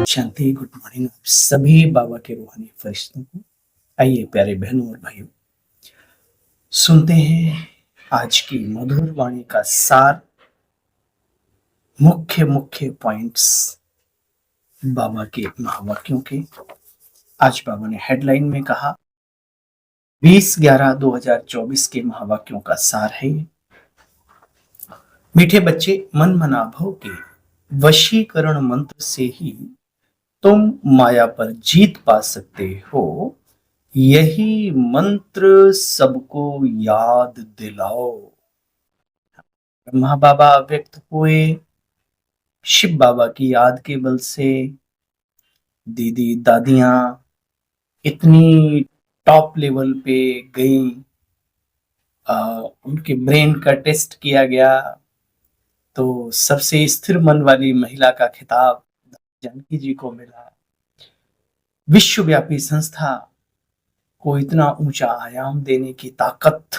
शांति। Good morning आप सभी बाबा के रूहानी फरिश्तों को। आइए प्यारे बहनों और भाइयों, सुनते हैं आज की मधुर वाणी का सार, मुख्य मुख्य पॉइंट्स बाबा के महावाक्यों के। आज बाबा ने हेडलाइन में कहा 20/11/2024 के महावाक्यों का सार है। मीठे बच्चे, मन मना भव के वशीकरण मंत्र से ही तुम माया पर जीत पा सकते हो। यही मंत्र सबको याद दिलाओ। ब्रह्मा बाबा व्यक्त हुए, शिव बाबा की याद के बल से दीदी दादियां इतनी टॉप लेवल पे गई। उनके ब्रेन का टेस्ट किया गया तो सबसे स्थिर मन वाली महिला का खिताब जानकी जी को मिला। विश्वव्यापी संस्था को इतना ऊंचा आयाम देने की ताकत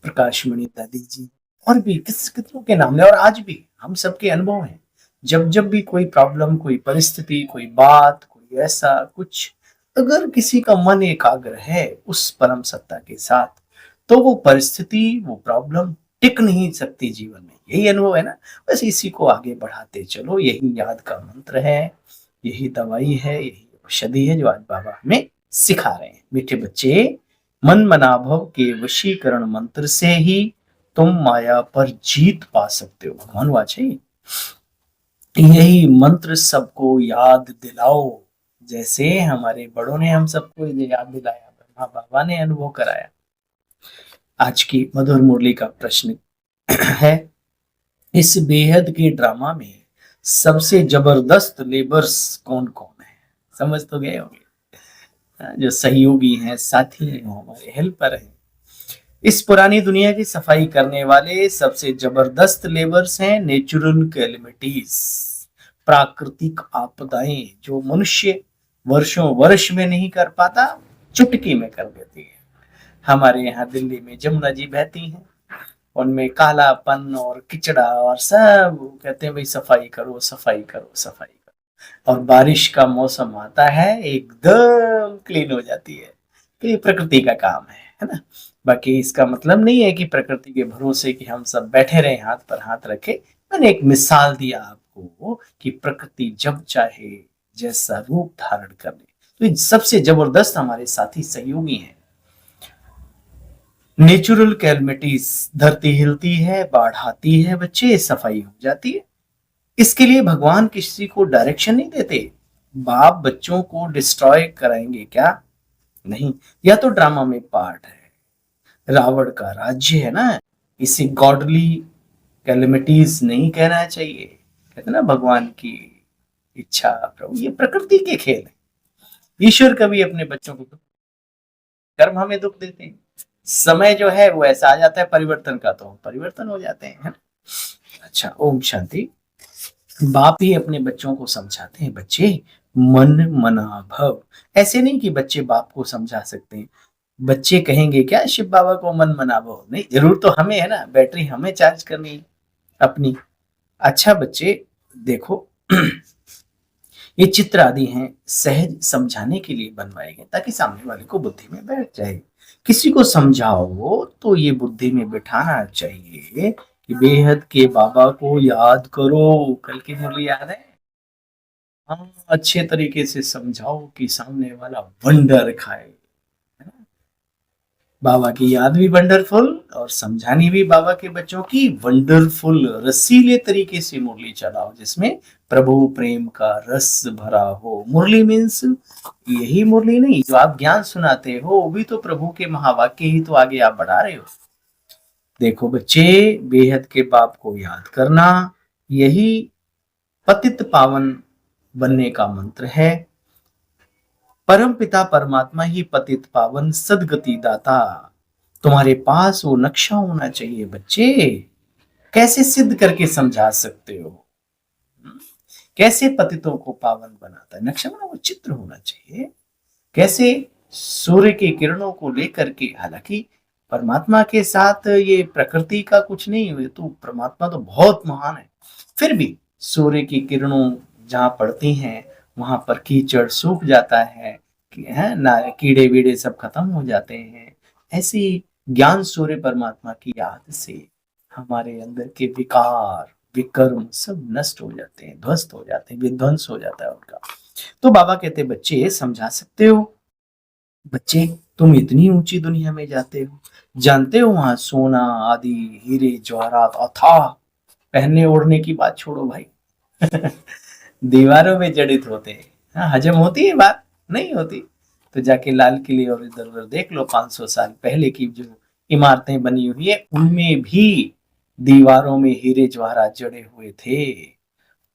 प्रकाशमणि दादी जी और भी कितनों के नाम ले। और आज भी हम सबके अनुभव हैं, जब जब भी कोई प्रॉब्लम, कोई परिस्थिति, कोई बात, कोई ऐसा कुछ, अगर किसी का मन एकाग्र है उस परम सत्ता के साथ, तो वो परिस्थिति, वो प्रॉब्लम टिक नहीं सकती जीवन में। यही अनुभव है ना। बस इसी को आगे बढ़ाते चलो। यही याद का मंत्र है, यही दवाई है, यही औषधि है जो आज बाबा हमें सिखा रहे हैं। मीठे बच्चे, मन मनाभव के वशीकरण मंत्र से ही तुम माया पर जीत पा सकते हो। भगवान वाचे यही मंत्र सबको याद दिलाओ। जैसे हमारे बड़ों ने हम सबको याद दिलाया, ब्रह्मा बाबा ने अनुभव कराया। आज की मधुर मुरली का प्रश्न है, इस बेहद के ड्रामा में सबसे जबरदस्त लेबर्स कौन कौन है? समझ तो गए होंगे। जो सहयोगी हैं, साथी हैं, हमारे हेल्पर हैं। इस पुरानी दुनिया की सफाई करने वाले सबसे जबरदस्त लेबर्स हैं नेचुरल कैलेमिटीज, प्राकृतिक आपदाएं जो मनुष्य वर्षों वर्ष में नहीं कर पाता, चुटकी में कर देती है। हमारे यहाँ दिल्ली में जमुना जी बहती हैं, उनमें कालापन और किचड़ा और सब कहते हैं भाई सफाई करो सफाई करो सफाई करो। और बारिश का मौसम आता है, एकदम क्लीन हो जाती है। तो ये प्रकृति का काम है ना। बाकी इसका मतलब नहीं है कि प्रकृति के भरोसे कि हम सब बैठे रहे हाथ पर हाथ रखे। मैंने एक मिसाल दिया आपको कि प्रकृति जब चाहे जैसा रूप धारण कर ले। तो इन सबसे जबरदस्त हमारे साथी सहयोगी हैं नेचुरल कैलमिटीज। धरती हिलती है, बाढ़ आती है, बच्चे सफाई हो जाती है। इसके लिए भगवान किसी को डायरेक्शन नहीं देते। बाप बच्चों को डिस्ट्रॉय कराएंगे क्या? नहीं। या तो ड्रामा में पार्ट है, रावण का राज्य है ना। इसे गॉडली कैलेमिटीज नहीं कहना चाहिए। कहते ना भगवान की इच्छा, प्रभु, ये प्रकृति के खेल है। ईश्वर कभी अपने बच्चों को, कर्म हमें दुख देते हैं, समय जो है वो ऐसा आ जाता है परिवर्तन का, तो परिवर्तन हो जाते हैं, है ना। अच्छा, ओम शांति। बाप ही अपने बच्चों को समझाते हैं, बच्चे मन मना भव। ऐसे नहीं कि बच्चे बाप को समझा सकते हैं। बच्चे कहेंगे क्या शिव बाबा को मन मना भव? नहीं, जरूर तो हमें है ना, बैटरी हमें चार्ज करनी है अपनी। अच्छा बच्चे देखो, ये चित्र आदि हैं सहज समझाने के लिए बनवाए गए ताकि सामने वाले को बुद्धि में बैठ जाए। किसी को समझाओ तो ये बुद्धि में बिठाना चाहिए कि बेहद के बाबा को याद करो। कल की मुरली याद है? हाँ, अच्छे तरीके से समझाओ कि सामने वाला वंडर खाए। बाबा की याद भी वंडरफुल और समझानी भी बाबा के बच्चों की वंडरफुल। रसीले तरीके से मुरली चलाओ जिसमें प्रभु प्रेम का रस भरा हो। मुरली मीन्स यही मुरली नहीं, जो आप ज्ञान सुनाते हो वो भी तो प्रभु के महावाक्य ही तो आगे आप बढ़ा रहे हो। देखो बच्चे, बेहद के बाप को याद करना यही पतित पावन बनने का मंत्र है। परम पिता परमात्मा ही पतित पावन सदगति दाता। तुम्हारे पास वो नक्शा होना चाहिए बच्चे। कैसे सिद्ध करके समझा सकते हो? कैसे पतितों को पावन बनाता है? नक्शा वो चित्र होना चाहिए। कैसे सूर्य की किरणों को लेकर के, हालांकि परमात्मा के साथ ये प्रकृति का कुछ नहीं हुए, तो परमात्मा तो बहुत महान है, फिर भी सूर्य की किरणों जहाँ पड़ती हैं वहां पर कीचड़ सूख जाता है, है ना, कीड़े वीड़े सब खत्म हो जाते हैं। ऐसी ज्ञान सूर्य परमात्मा की याद से हमारे अंदर के विकार विकर्म सब नष्ट हो जाते हैं, ध्वस्त हो जाते हैं, विध्वंस हो जाता है उनका। तो बाबा कहते बच्चे समझा सकते हो, बच्चे तुम इतनी ऊंची दुनिया में जाते हो, जानते हो वहां सोना आदि हीरे जवाहरात अथाह, पहनने ओढ़ने की बात छोड़ो भाई। दीवारों में जड़ित होते हैं। हाँ, हजम होती है बात? नहीं होती। तो जाके लाल किले और इधर उधर देख लो, 500 साल पहले की जो इमारतें बनी हुई है उनमें भी दीवारों में हीरे जवाहरात जड़े हुए थे।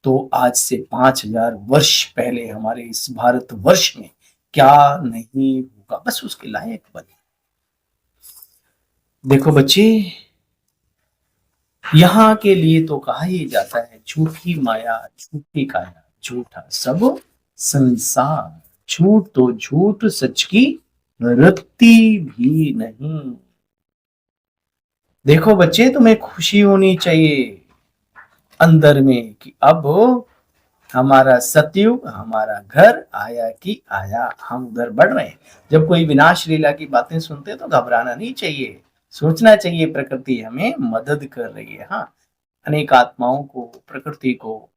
तो आज से 5000 वर्ष पहले हमारे इस भारत वर्ष में क्या नहीं होगा, बस उसके लायक बने। देखो बच्चे, यहाँ के लिए तो कहा ही जाता है झूठी माया झूठी काया झूठा सब संसार, झूठ तो झूठ सच की रत्ती भी नहीं। देखो बच्चे, तुम्हें खुशी होनी चाहिए अंदर में कि अब हमारा सतयुग हमारा घर आया कि आया, हम उधर बढ़ रहे हैं। जब कोई विनाश लीला की बातें सुनते हैं तो घबराना नहीं चाहिए, सोचना चाहिए प्रकृति हमें मदद कर रही है। हाँ, अनेक आत्माओं को प्रकृति को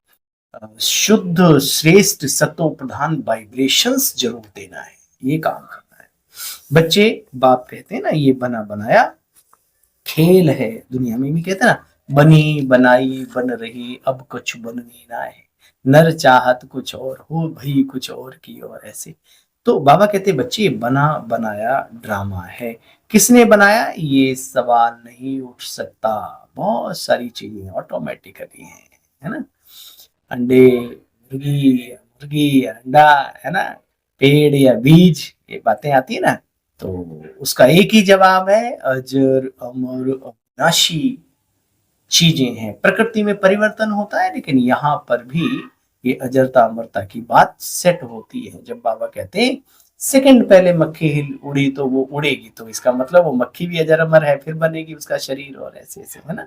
शुद्ध श्रेष्ठ सत्व प्रधान वाइब्रेशंस जरूर देना है, ये काम करना है। बच्चे, बाप कहते हैं ना ये बना बनाया खेल है, दुनिया में भी कहते हैं ना बनी बनाई बन रही अब कुछ बननी ना है, नर चाहत कुछ और हो भई कुछ और की और ऐसे। तो बाबा कहते बच्चे बना बनाया ड्रामा है, किसने बनाया ये सवाल नहीं उठ सकता। बहुत सारी चीजें ऑटोमेटिकली है ना, अंडे मुर्गी मुर्गी अंडा, है ना, पेड़ या बीज, ये बातें आती है ना। तो उसका एक ही जवाब है, अजर अमर अविनाशी चीजें हैं। प्रकृति में परिवर्तन होता है लेकिन यहाँ पर भी ये अजरता अमरता की बात सेट होती है। जब बाबा कहते हैं सेकंड पहले मक्खी हिल उड़ी तो वो उड़ेगी, तो इसका मतलब वो मक्खी भी अजर अमर है, फिर बनेगी उसका शरीर और ऐसे ऐसे, है ना।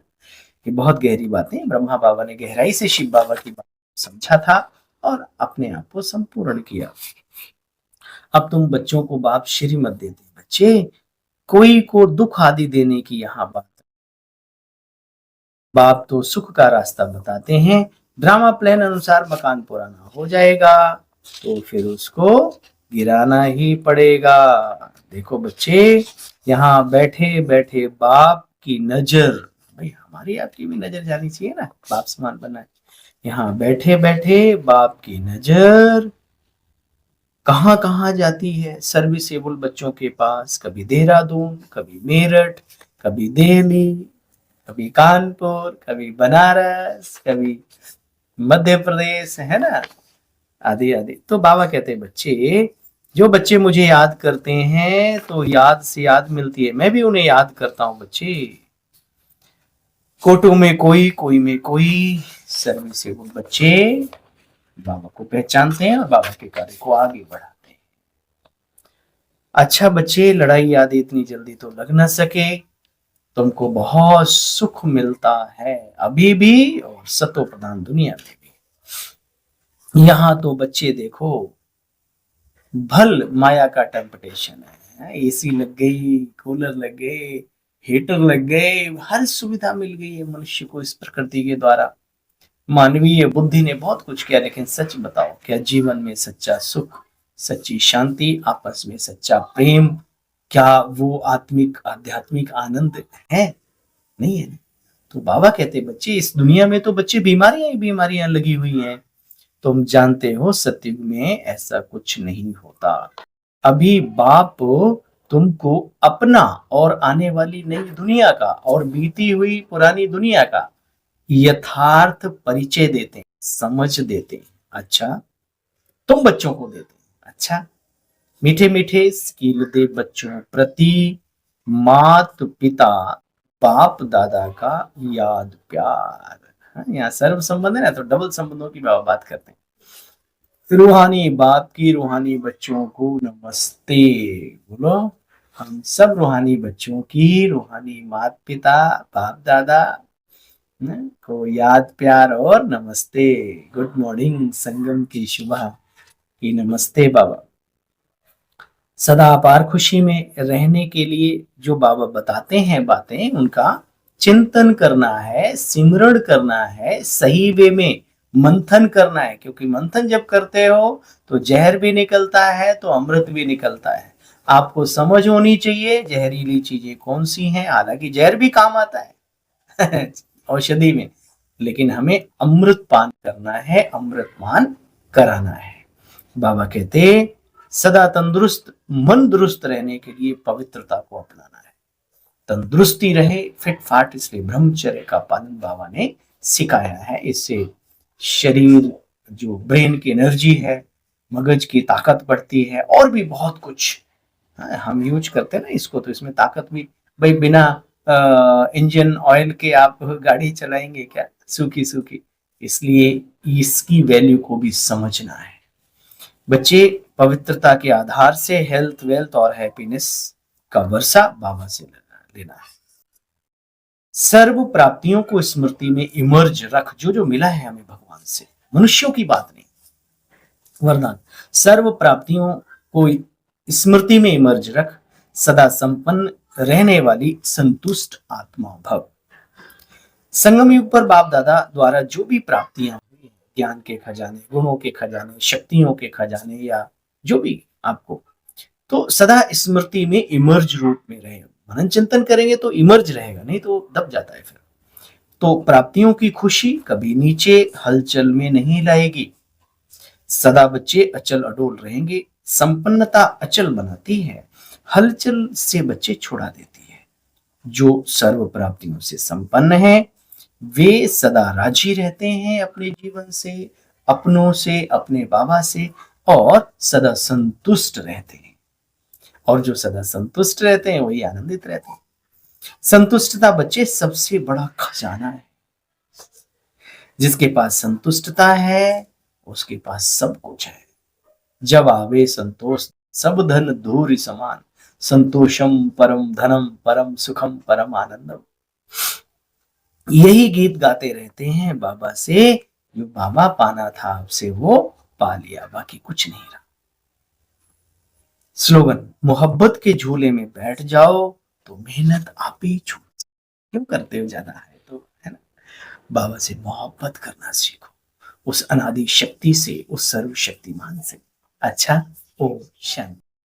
ये बहुत गहरी बातें ब्रह्मा बाबा ने गहराई से शिव बाबा की बात समझा था और अपने आप को संपूर्ण किया। अब तुम बच्चों को बाप श्री मत देते बच्चे, कोई को दुख आदि देने की यहाँ बात, बाप तो सुख का रास्ता बताते हैं। ड्रामा प्लान अनुसार मकान पुराना हो जाएगा तो फिर उसको गिराना ही पड़ेगा। देखो बच्चे, यहाँ बैठे बैठे बाप की नजर, भाई हमारी आपकी भी नजर जानी चाहिए ना, बाप समान बना है। यहाँ बैठे बैठे बाप की नजर कहाँ कहाँ जाती है सर्विसेबल बच्चों के पास, कभी देहरादून, कभी मेरठ, कभी दिल्ली, कभी कानपुर, कभी बनारस, कभी मध्य प्रदेश, है ना, आदि आदि। तो बाबा कहते हैं बच्चे, जो बच्चे मुझे याद करते हैं तो याद से याद मिलती है, मैं भी उन्हें याद करता हूँ बच्चे। कोटो में कोई में कोई सर्विसेबल बच्चे बाबा को पहचानते हैं और बाबा के कार्य को आगे बढ़ाते हैं। अच्छा बच्चे, लड़ाई आदि इतनी जल्दी तो लग ना सके, तुमको बहुत सुख मिलता है अभी भी और सतो प्रधान दुनिया में भी। यहाँ तो बच्चे देखो भल माया का टेम्पटेशन है, एसी लग गई, कूलर लग गए, हीटर लग गए, हर सुविधा मिल गई है मनुष्य को इस प्रकृति के द्वारा। मानवीय बुद्धि ने बहुत कुछ किया, लेकिन सच बताओ क्या जीवन में सच्चा सुख, सच्ची शांति, आपस में सच्चा प्रेम, क्या वो आत्मिक आध्यात्मिक आनंद है? नहीं है। तो बाबा कहते बच्चे इस दुनिया में तो बच्चे बीमारियां ही बीमारियां लगी हुई हैं। तुम जानते हो सत्युग में ऐसा कुछ नहीं होता। अभी बाप तुमको अपना और आने वाली नई दुनिया का और बीती हुई पुरानी दुनिया का यथार्थ परिचय देते हैं, समझ देते हैं। अच्छा, तुम बच्चों को देते हैं। अच्छा, मीठे मीठे स्किल दे बच्चों प्रति मात पिता बाप दादा का याद प्यार। हाँ, यहाँ सर्व संबंध है ना, तो डबल संबंधों की बात करते हैं। रूहानी बाप की रूहानी बच्चों को नमस्ते बोलो। हम सब रूहानी बच्चों की रूहानी माता पिता बाप दादा को याद प्यार और नमस्ते। गुड मॉर्निंग संगम की शुभा की नमस्ते बाबा। सदा अपार खुशी में रहने के लिए जो बाबा बताते हैं बातें, उनका चिंतन करना है, सिमरण करना है, सही वे में मंथन करना है, क्योंकि मंथन जब करते हो तो जहर भी निकलता है तो अमृत भी निकलता है। आपको समझ होनी चाहिए जहरीली चीजें कौन सी हैं। हालांकि जहर भी काम आता है औषधि में, लेकिन हमें अमृत पान करना है, अमृत पान कराना है। बाबा कहते सदा तंदुरुस्त मन दुरुस्त रहने के लिए पवित्रता को अपनाना है। तंदुरुस्ती रहे फिट फाट, इसलिए ब्रह्मचर्य का पालन बाबा ने सिखाया है। इससे शरीर, जो ब्रेन की एनर्जी है, मगज की ताकत बढ़ती है, और भी बहुत कुछ हम यूज करते हैं ना इसको, तो इसमें ताकत भी, भाई बिना इंजन ऑयल के आप गाड़ी चलाएंगे क्या, सूखी सूखी। इसलिए इसकी वैल्यू को भी समझना है। बच्चे, पवित्रता के आधार से हेल्थ, वेल्थ और हैप्पीनेस का वर्षा बाबा से लेना है। सर्व प्राप्तियों को स्मृति में इमर्ज रख, जो जो मिला है हमें भगवान से, मनुष्यों की बात नहीं, वरदान। सर्व प्राप्तियों को स्मृति में इमर्ज रख, सदा संपन्न रहने वाली संतुष्ट आत्मा भव। संगम युग पर बाप दादा द्वारा जो भी प्राप्तियां हुई, ज्ञान के खजाने, गुणों के खजाने, शक्तियों के खजाने, या जो भी आपको, तो सदा स्मृति में इमर्ज रूप में रहे। मनन चिंतन करेंगे तो इमर्ज रहेगा, नहीं तो दब जाता है फिर। तो प्राप्तियों की खुशी कभी नीचे हलचल में नहीं लाएगी। सदा बच्चे अचल अडोल रहेंगे। संपन्नता अचल बनाती है, हलचल से बच्चे छुड़ा देती है। जो सर्व प्राप्तियों से संपन्न है वे सदा राजी रहते हैं अपने जीवन से, अपनों से, अपने बाबा से, और सदा संतुष्ट रहते हैं। और जो सदा संतुष्ट रहते हैं वही आनंदित रहते हैं। संतुष्टता बच्चे सबसे बड़ा खजाना है। जिसके पास संतुष्टता है उसके पास सब कुछ है। जब आवे संतोष सब धन धूरि समान, संतोषम परम धनम परम सुखम परम आनंदम। यही गीत गाते रहते हैं बाबा से। जो बाबा पाना था आपसे वो पा लिया, बाकी कुछ नहीं रहा। स्लोगन, मोहब्बत के झूले में बैठ जाओ तो मेहनत आप ही छूट। क्यों करते हो ज्यादा है तो, है ना। बाबा से मोहब्बत करना सीखो, उस अनादि शक्ति से, उस सर्वशक्तिमान से। अच्छा, ओम शांति।